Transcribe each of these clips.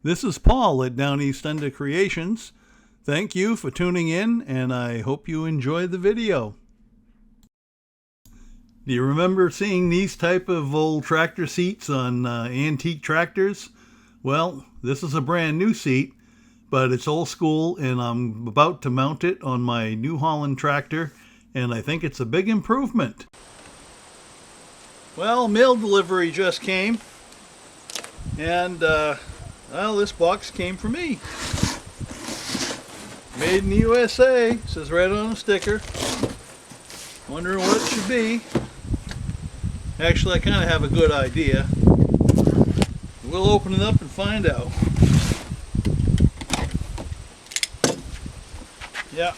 This is Paul at Downeast Under Creations. Thank you for tuning in, and I hope you enjoy the video. Do you remember seeing these type of old tractor seats on antique tractors? Well, this is a brand new seat, but it's old school, and I'm about to mount it on my New Holland tractor, and I think it's a big improvement. Well, mail delivery just came, and well, this box came for me. Made in the USA, says right on the sticker. Wondering what it should be. Actually, I kind of have a good idea. We'll open it up and find out. Yeah.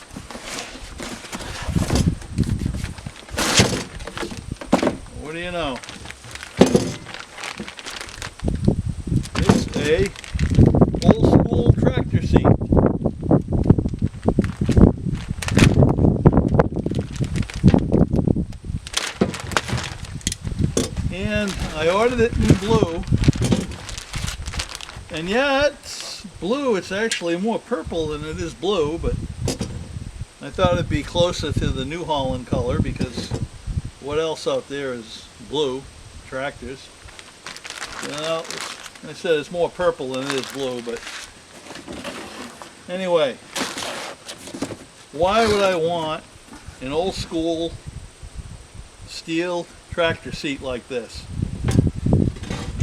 What do you know? It's a old school tractor seat. And I ordered it in blue. And yeah, it's blue. It's actually more purple than it is blue, but I thought it'd be closer to the New Holland color because what else out there is blue tractors? You know, I said it's more purple than it is blue, but anyway, why would I want an old school steel tractor seat like this?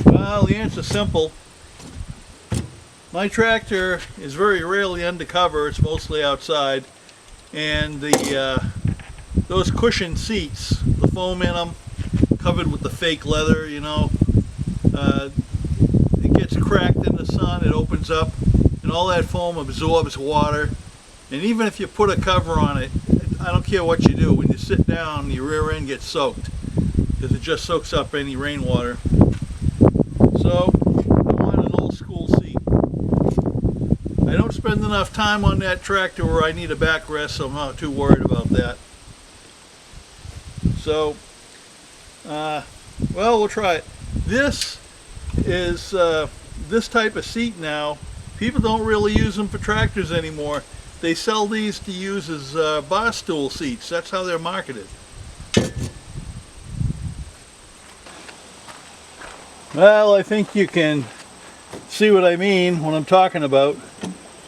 Well, the answer's simple. My tractor is very rarely undercover, it's mostly outside, and those cushioned seats, the foam in them, covered with the fake leather, you know, it gets cracked in the sun, it opens up, and all that foam absorbs water. And even if you put a cover on it, I don't care what you do, when you sit down, your rear end gets soaked, because it just soaks up any rainwater. So, I want an old school seat. I don't spend enough time on that tractor where I need a backrest, so I'm not too worried about that. So, well, we'll try it. This is, this type of seat now, people don't really use them for tractors anymore. They sell these to use as bar stool seats. That's how they're marketed. Well, I think you can see what I mean when I'm talking about.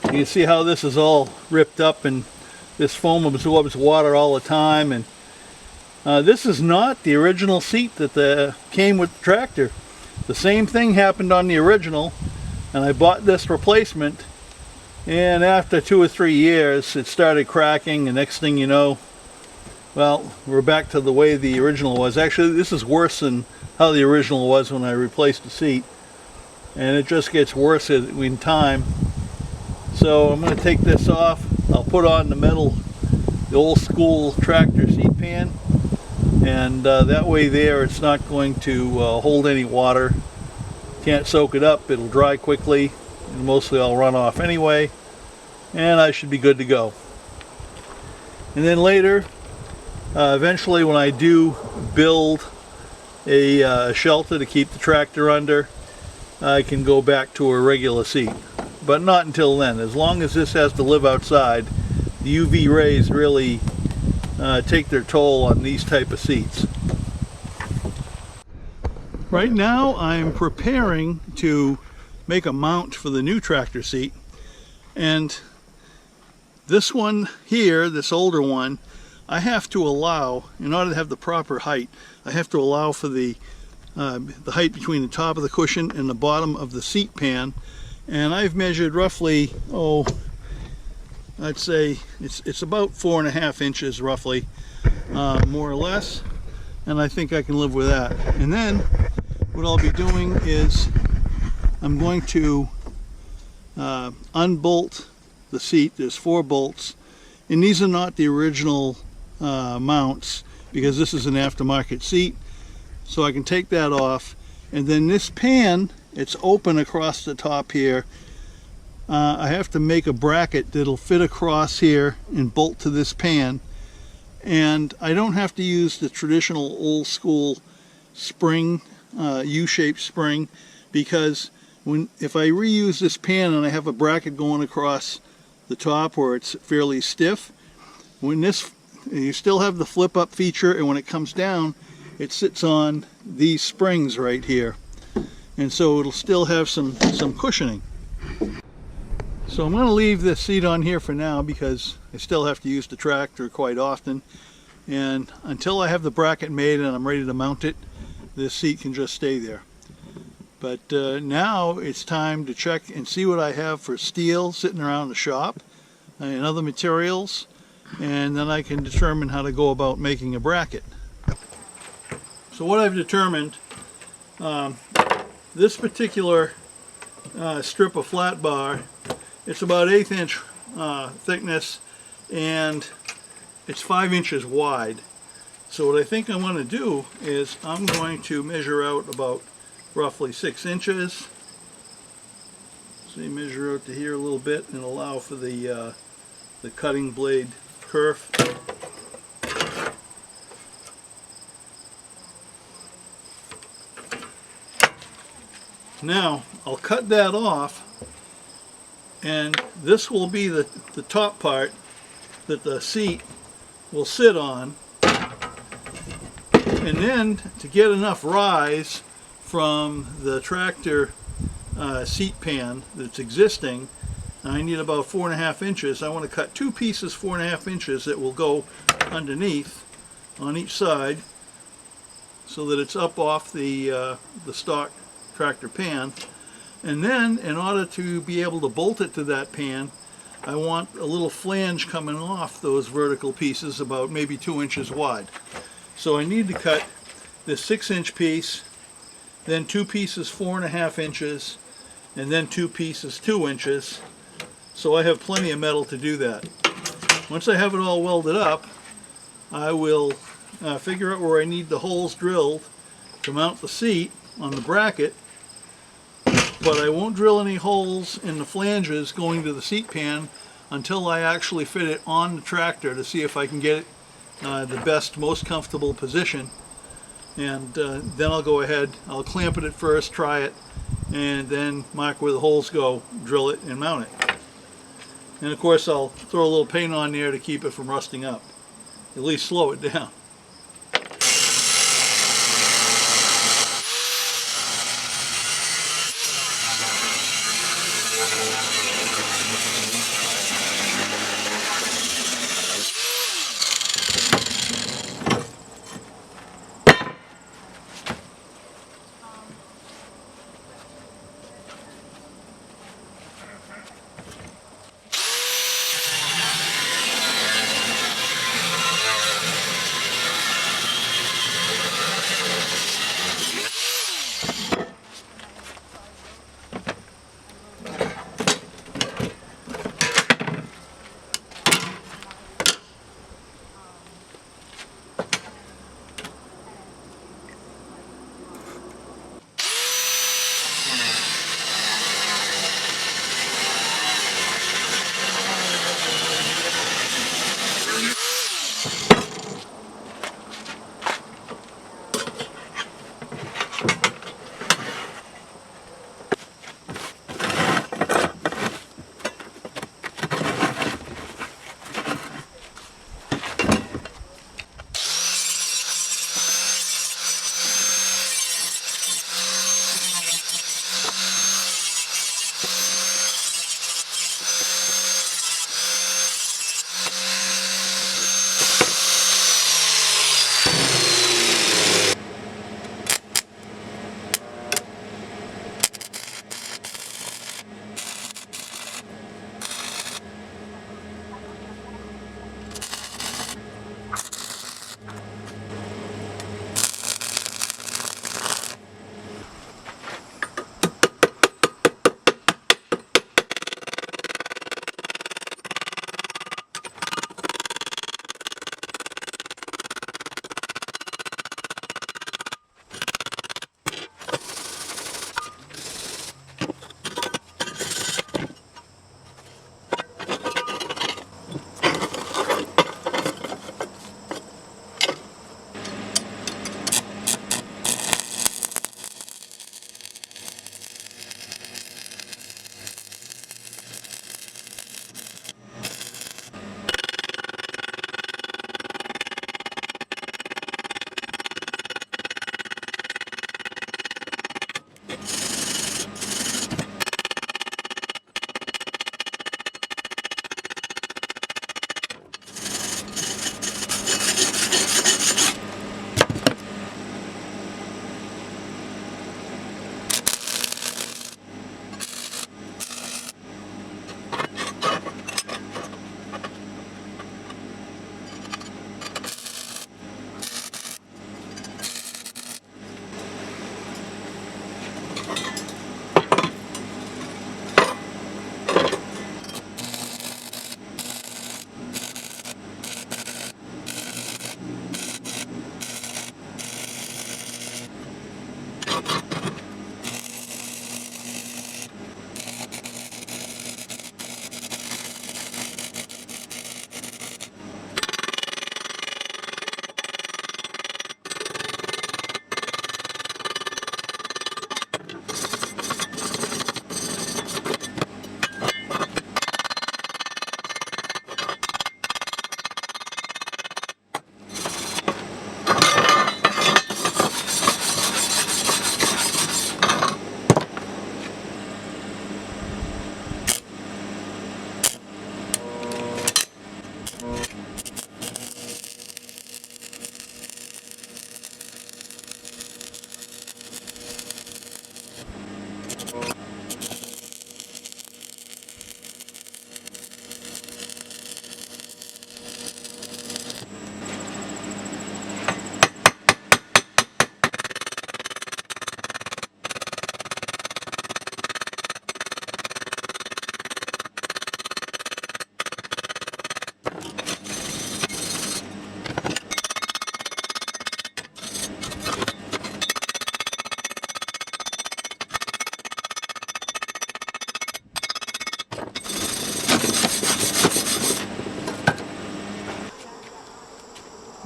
You can see how this is all ripped up and this foam absorbs water all the time. And this is not the original seat that came with the tractor. The same thing happened on the original, and I bought this replacement, and after 2 or 3 years it started cracking, and next thing you know, well, we're back to the way the original was. Actually, this is worse than how the original was when I replaced the seat, and it just gets worse in time. So I'm going to take this off. I'll put on the old school tractor seat pan, and that way there it's not going to hold any water. Can't soak it up, it'll dry quickly, and mostly I'll run off anyway, and I should be good to go. And then later, eventually when I do build a shelter to keep the tractor under, I can go back to a regular seat. But not until then. As long as this has to live outside, the UV rays really take their toll on these type of seats. Right now I'm preparing to make a mount for the new tractor seat, and this one here, this older one, I have to allow, in order to have the proper height, I have to allow for the height between the top of the cushion and the bottom of the seat pan. And I've measured roughly, I'd say it's about 4.5 inches roughly, more or less, and I think I can live with that. And then what I'll be doing is I'm going to unbolt the seat. There's 4 bolts, and these are not the original mounts, because this is an aftermarket seat. So I can take that off, and then this pan, it's open across the top here. I have to make a bracket that'll fit across here and bolt to this pan, and I don't have to use the traditional old school spring, U-shaped spring, because if I reuse this pan and I have a bracket going across the top where it's fairly stiff, you still have the flip up feature, and when it comes down it sits on these springs right here, and so it'll still have some cushioning. So I'm going to leave this seat on here for now because I still have to use the tractor quite often, and until I have the bracket made and I'm ready to mount it, this seat can just stay there. But now it's time to check and see what I have for steel sitting around the shop and other materials, and then I can determine how to go about making a bracket. So what I've determined, this particular strip of flat bar, it's about 1/8 inch thickness and it's 5 inches wide. So what I think I'm going to do is I'm going to measure out about roughly 6 inches. So you measure out to here a little bit and allow for the cutting blade kerf. Now I'll cut that off, and this will be the top part that the seat will sit on. And then to get enough rise from the tractor seat pan that's existing, I need about 4.5 inches. I want to cut 2 pieces 4.5 inches that will go underneath on each side so that it's up off the stock tractor pan. And then in order to be able to bolt it to that pan, I want a little flange coming off those vertical pieces about maybe 2 inches wide. So I need to cut this 6-inch piece, then 2 pieces 4.5 inches, and then 2 pieces 2 inches. So I have plenty of metal to do that. Once I have it all welded up, I will figure out where I need the holes drilled to mount the seat on the bracket, but I won't drill any holes in the flanges going to the seat pan until I actually fit it on the tractor to see if I can get it the best, most comfortable position. And then I'll go ahead, I'll clamp it at first, try it, and then mark where the holes go, drill it, and mount it. And of course I'll throw a little paint on there to keep it from rusting up, at least slow it down.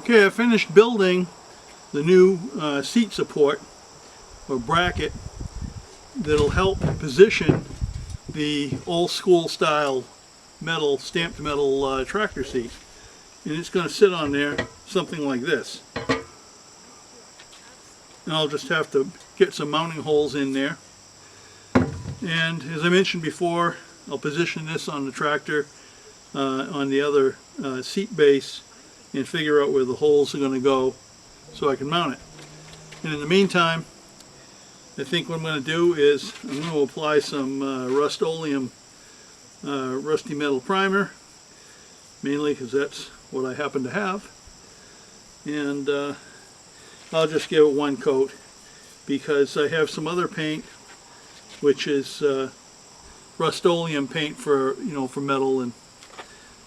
Okay, I finished building the new seat support or bracket that'll help position the old school style metal, stamped metal tractor seat. And it's going to sit on there something like this. And I'll just have to get some mounting holes in there. And as I mentioned before, I'll position this on the tractor on the other seat base and figure out where the holes are going to go so I can mount it. And in the meantime, I think what I'm going to do is I'm going to apply some Rust-Oleum rusty metal primer, mainly because that's what I happen to have. And I'll just give it one coat because I have some other paint which is Rust-Oleum paint for, for metal, and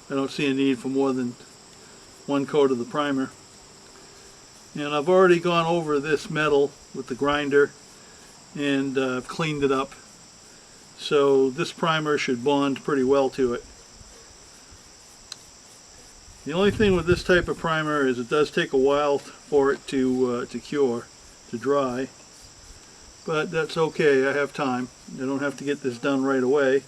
I don't see a need for more than one coat of the primer. And I've already gone over this metal with the grinder and cleaned it up, so this primer should bond pretty well to it. The only thing with this type of primer is it does take a while for it to cure, to dry, but that's okay. I have time. I don't have to get this done right away.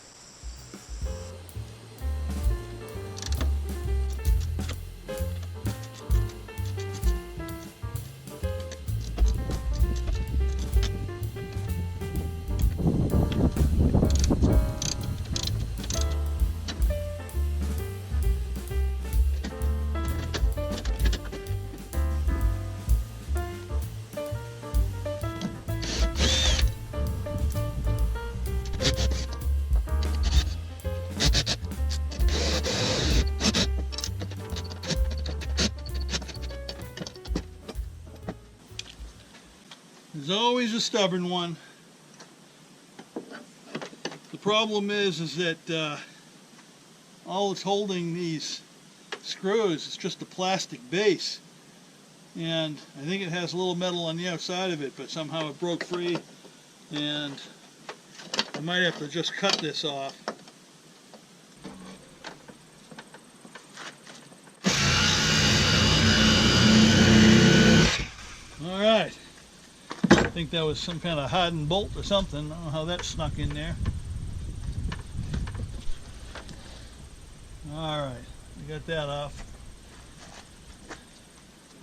There's always a stubborn one. The problem is that all it's holding these screws is just a plastic base, and I think it has a little metal on the outside of it, but somehow it broke free, and I might have to just cut this off. Alright. I think that was some kind of hardened bolt or something. I don't know how that snuck in there. Alright, we got that off.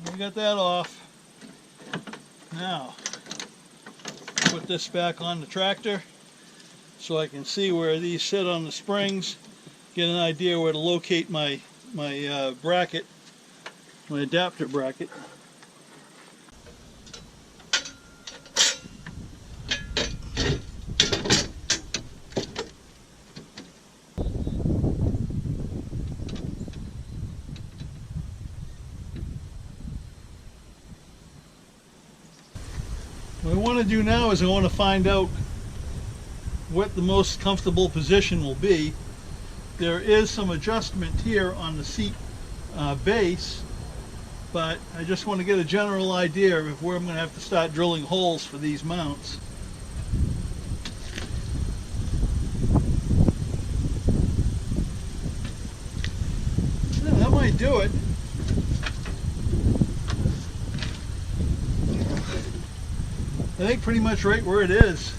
We got that off. Now, put this back on the tractor so I can see where these sit on the springs, get an idea where to locate my bracket, my adapter bracket. What I want to do now is I want to find out what the most comfortable position will be. There is some adjustment here on the seat base, but I just want to get a general idea of where I'm going to have to start drilling holes for these mounts. Yeah, that might do it. I think pretty much right where it is,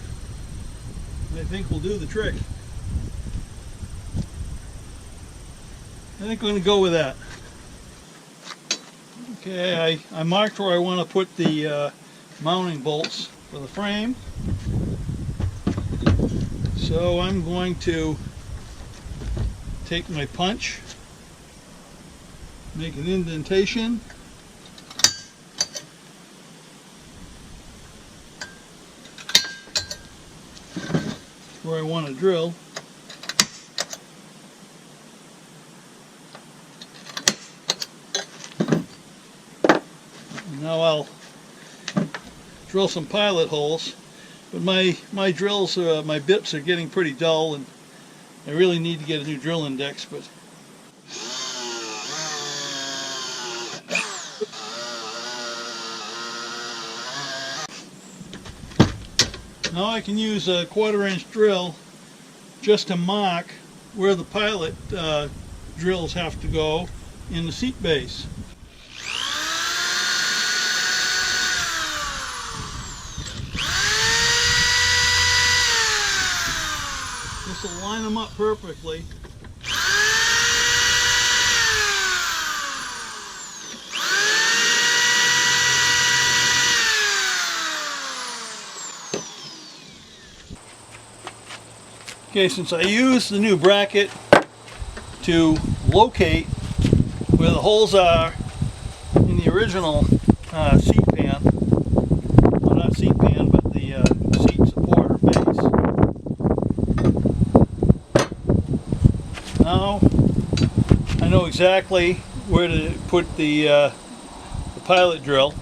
I think will do the trick. I think I'm going to go with that. Okay, I marked where I want to put the mounting bolts for the frame. So I'm going to take my punch, make an indentation. Where I want to drill. And now I'll drill some pilot holes, but my drills, my bits are getting pretty dull, and I really need to get a new drill index. But now I can use a 1/4-inch drill just to mark where the pilot drills have to go in the seat base. This will line them up perfectly. Okay, since I used the new bracket to locate where the holes are in the original seat pan, well, not seat pan, but the seat supporter base. Now I know exactly where to put the pilot drill.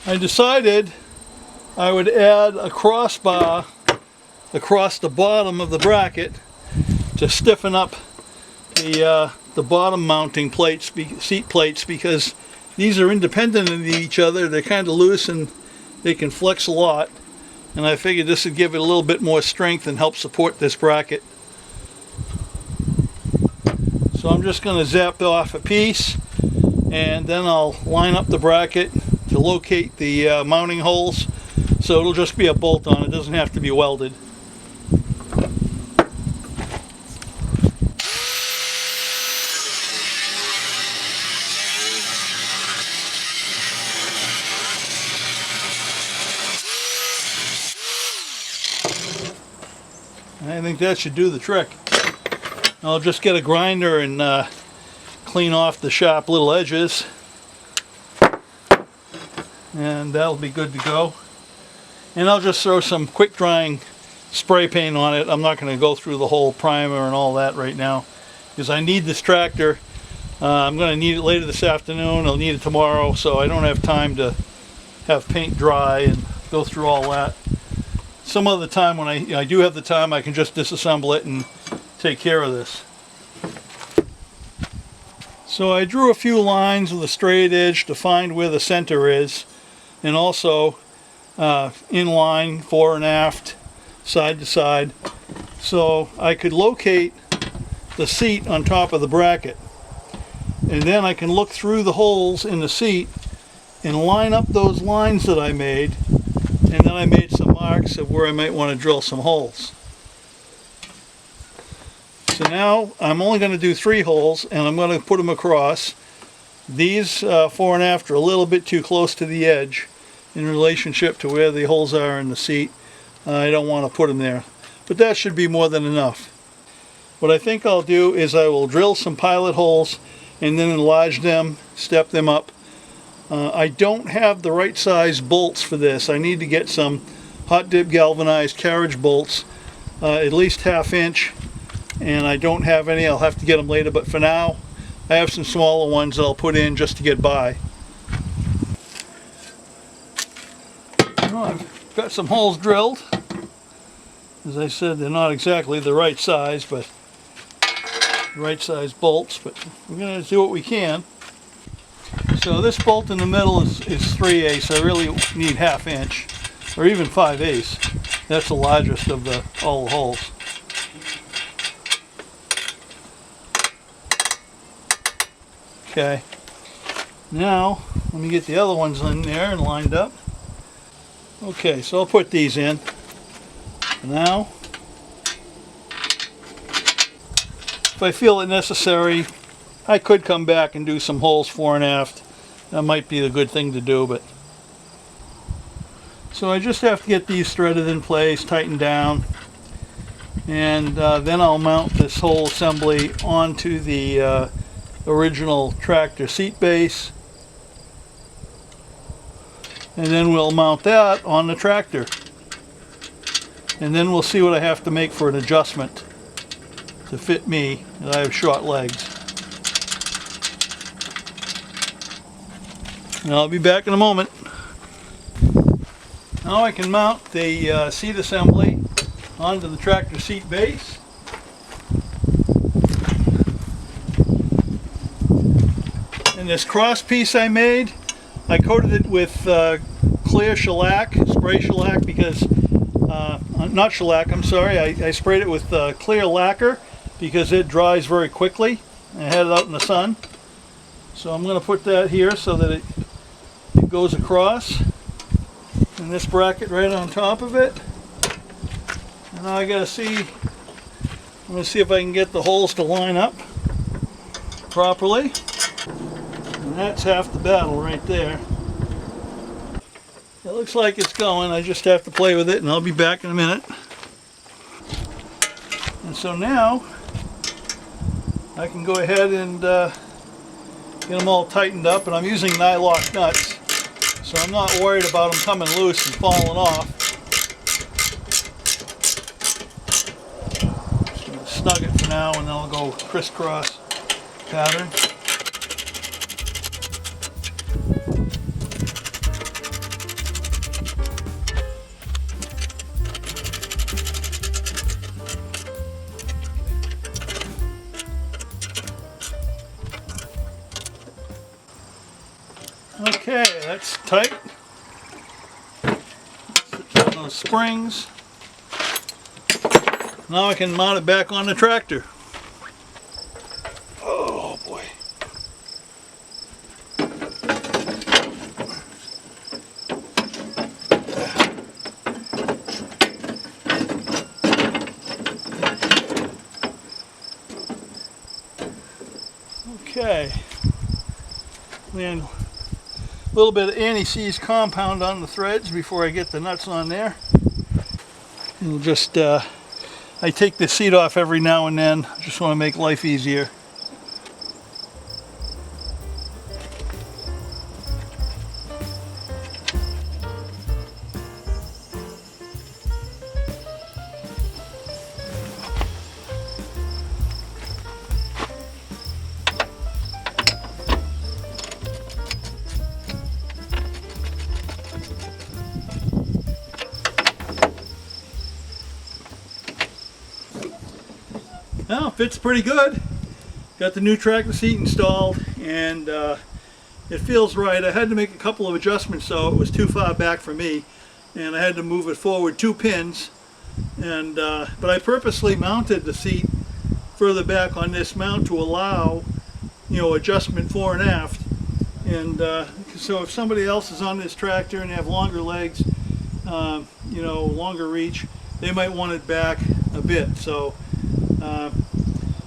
I decided I would add a crossbar across the bottom of the bracket to stiffen up the bottom mounting plates, seat plates, because these are independent of each other. They're kind of loose and they can flex a lot, and I figured this would give it a little bit more strength and help support this bracket. So I'm just going to zap off a piece, and then I'll line up the bracket to locate the mounting holes, so it'll just be a bolt on. It doesn't have to be welded. I think that should do the trick. I'll just get a grinder and clean off the sharp little edges, and that'll be good to go. And I'll just throw some quick drying spray paint on it. I'm not going to go through the whole primer and all that right now, because I need this tractor. I'm going to need it later this afternoon. I'll need it tomorrow, so I don't have time to have paint dry and go through all that. Some other time, when I do have the time, I can just disassemble it and take care of this. So I drew a few lines with a straight edge to find where the center is, and also in line, fore and aft, side to side, so I could locate the seat on top of the bracket. And then I can look through the holes in the seat and line up those lines that I made, and then I made some marks of where I might want to drill some holes. So now I'm only going to do 3 holes, and I'm going to put them across. These fore and aft are a little bit too close to the edge in relationship to where the holes are in the seat. I don't want to put them there, but that should be more than enough. What I think I'll do is I will drill some pilot holes and then enlarge them, step them up. I don't have the right size bolts for this. I need to get some hot dip galvanized carriage bolts, at least 1/2 inch, and I don't have any. I'll have to get them later, but for now I have some smaller ones that I'll put in just to get by. Well, I've got some holes drilled. As I said, they're not exactly the right size, but right size bolts, but we're going to do what we can. So this bolt in the middle is 3/8. I really need 1/2 inch, or even 5/8. That's the largest of all the holes. Okay, now let me get the other ones in there and lined up. Okay, so I'll put these in. Now, if I feel it necessary, I could come back and do some holes fore and aft. That might be the good thing to do, but so I just have to get these threaded in place, tightened down, and then I'll mount this whole assembly onto the original tractor seat base, and then we'll mount that on the tractor, and then we'll see what I have to make for an adjustment to fit me, and I have short legs. And I'll be back in a moment. Now I can mount the seat assembly onto the tractor seat base. And this cross piece I made, I coated it with clear shellac, spray shellac, because not shellac, I'm sorry. I sprayed it with clear lacquer because it dries very quickly. I had it out in the sun. So I'm going to put that here so that it goes across. And this bracket right on top of it. And now I got to see, I'm going to see if I can get the holes to line up properly. And that's half the battle right there. It looks like it's going. I just have to play with it, and I'll be back in a minute. And so now I can go ahead and get them all tightened up, and I'm using nylock nuts, so I'm not worried about them coming loose and falling off. Just going to snug it for now, and then I'll go crisscross pattern. Okay, that's tight. Sit on those springs. Now I can mount it back on the tractor. Oh boy. Okay. Man, a little bit of anti-seize compound on the threads before I get the nuts on there. And we'll just, I take the seat off every now and then. Just want to make life easier. Well, fits pretty good. Got the new tractor seat installed, and it feels right. I had to make a couple of adjustments, so it was too far back for me, and I had to move it forward 2 pins. And but I purposely mounted the seat further back on this mount to allow, you know, adjustment fore and aft. And so if somebody else is on this tractor and they have longer legs, you know, longer reach, they might want it back a bit. So.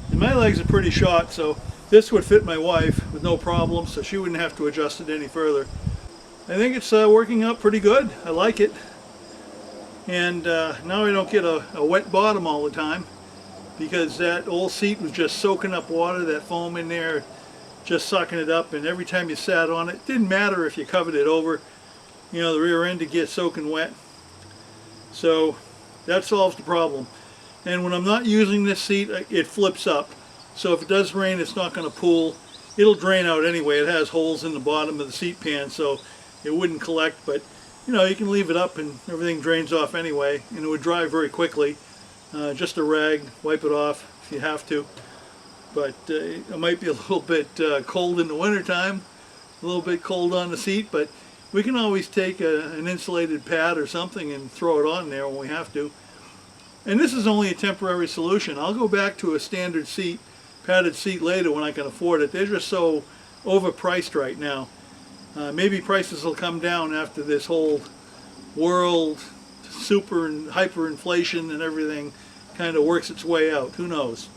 And my legs are pretty short, so this would fit my wife with no problem, so she wouldn't have to adjust it any further. I think it's working out pretty good. I like it. And now I don't get a wet bottom all the time, because that old seat was just soaking up water, that foam in there, just sucking it up, and every time you sat on it, it didn't matter if you covered it over, you know, the rear end would get soaking wet. So that solves the problem. And when I'm not using this seat, it flips up. So if it does rain, it's not going to pool. It'll drain out anyway. It has holes in the bottom of the seat pan, so it wouldn't collect. But, you know, you can leave it up and everything drains off anyway. And it would dry very quickly. Just a rag, wipe it off if you have to. But it might be a little bit cold in the wintertime. A little bit cold on the seat, but we can always take an insulated pad or something and throw it on there when we have to. And this is only a temporary solution. I'll go back to a standard seat, padded seat later when I can afford it. They're just so overpriced right now. Maybe prices will come down after this whole world super and hyperinflation and everything kind of works its way out. Who knows?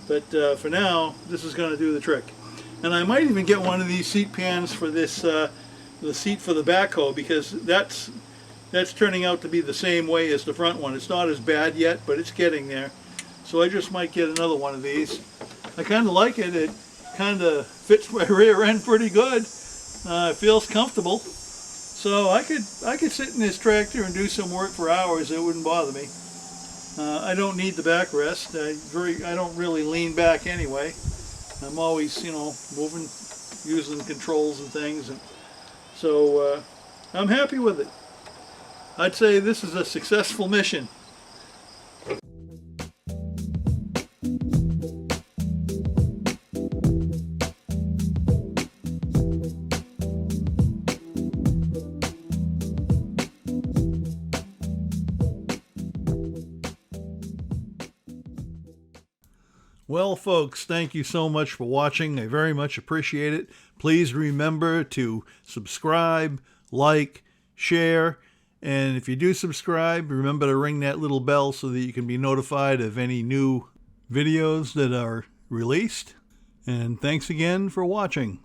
But for now, this is going to do the trick. And I might even get one of these seat pans for this, the seat for the backhoe, because that's turning out to be the same way as the front one. It's not as bad yet, but it's getting there. So I just might get another one of these. I kind of like it. It kind of fits my rear end pretty good. It feels comfortable. So I could sit in this tractor and do some work for hours. It wouldn't bother me. I don't need the backrest. I don't really lean back anyway. I'm always, you know, moving, using controls and things. And so I'm happy with it. I'd say this is a successful mission. Well, folks, thank you so much for watching. I very much appreciate it. Please remember to subscribe, like, share, and if you do subscribe, remember to ring that little bell so that you can be notified of any new videos that are released. And thanks again for watching.